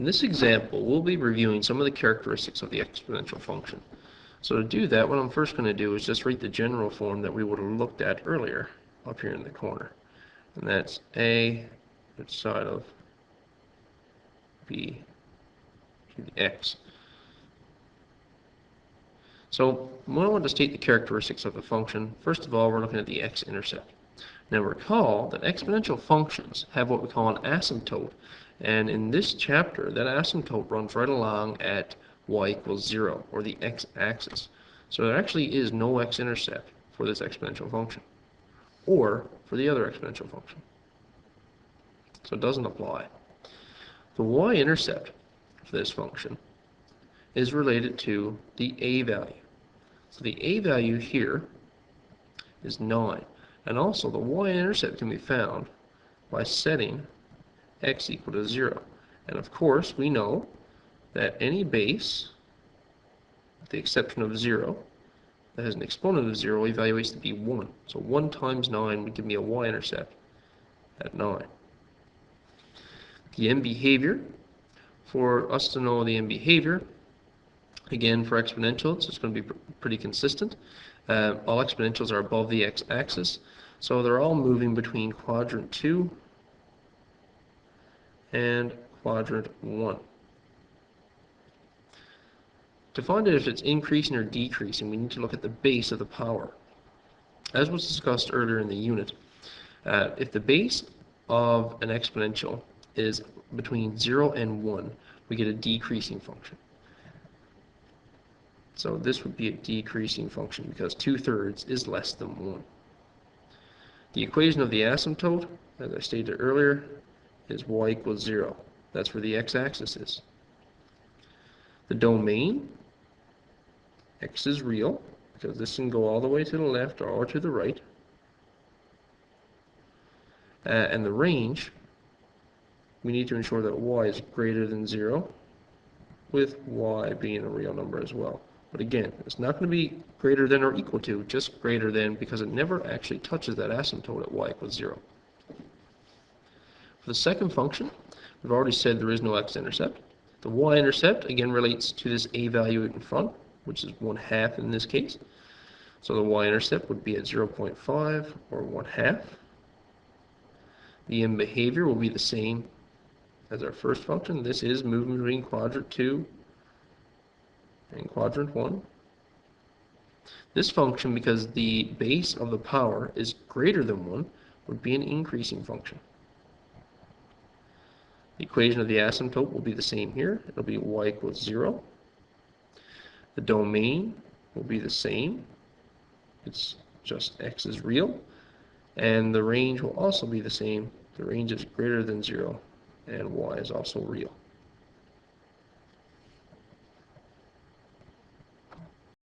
In this example, we'll be reviewing some of the characteristics of the exponential function. So to do that, what I'm first going to do is just write the general form that we would have looked at earlier up here in the corner. And that's a side of b to the x. So when I want to state the characteristics of the function, first of all, we're looking at the x-intercept. Now recall that exponential functions have what we call an asymptote, and in this chapter, that asymptote runs right along at y equals 0, or the x-axis. So there actually is no x-intercept for this exponential function, or for the other exponential function. So it doesn't apply. The y-intercept for this function is related to the a value. So the a value here is 9. And also the y-intercept can be found by setting x equal to 0. And of course, we know that any base, with the exception of 0, that has an exponent of 0 evaluates to be 1. So 1 times 9 would give me a y-intercept at 9. The end behavior, for us to know the end behavior, again, for exponentials, it's going to be pretty consistent. All exponentials are above the x-axis, so they're all moving between quadrant 2 and quadrant 1. To find out if it's increasing or decreasing, we need to look at the base of the power. As was discussed earlier in the unit, if the base of an exponential is between 0 and 1, we get a decreasing function. So this would be a decreasing function because 2/3 is less than 1. The equation of the asymptote, as I stated earlier, is y equals 0. That's where the x-axis is. The domain, x is real, because this can go all the way to the left or to the right. And the range, we need to ensure that y is greater than 0, with y being a real number as well. But again, it's not going to be greater than or equal to, just greater than, because it never actually touches that asymptote at y equals 0. For the second function, we've already said there is no x-intercept. The y-intercept, again, relates to this a value in front, which is 1/2 in this case. So the y-intercept would be at 0.5, or 1/2. The end behavior will be the same as our first function. This is moving between quadrant 2 and quadrant 1. This function, because the base of the power is greater than 1, would be an increasing function. The equation of the asymptote will be the same here. It'll be y equals 0. The domain will be the same. It's just x is real. And the range will also be the same. The range is greater than 0, and y is also real.